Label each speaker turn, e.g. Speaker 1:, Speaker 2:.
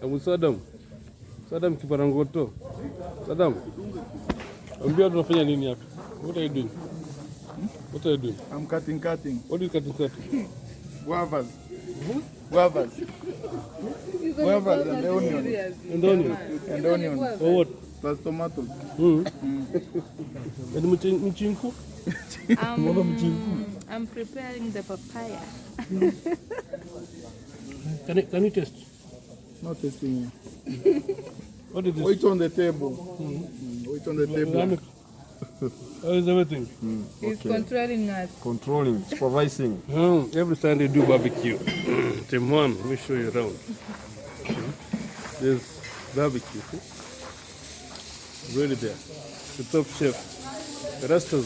Speaker 1: I'm with Saddam. Saddam Kiparangoto. Saddam. Ambia tunafanya nini hapa? What are you doing? What are you doing?
Speaker 2: I'm cutting.
Speaker 1: What are you cutting?
Speaker 2: Guavas. Guavas and onion. And onion.
Speaker 1: Or what?
Speaker 2: Plus tomatoes.
Speaker 1: And mchinku?
Speaker 3: I'm preparing the papaya.
Speaker 1: Can you taste?
Speaker 2: Not tasting.
Speaker 1: What is this?
Speaker 2: Wait on the table. Wait on the table.
Speaker 1: How is everything?
Speaker 3: He's controlling us.
Speaker 4: Controlling, supervising.
Speaker 1: Every Sunday do barbecue. Team one, let me show you around. There's barbecue. Really there. The top chef. The rest of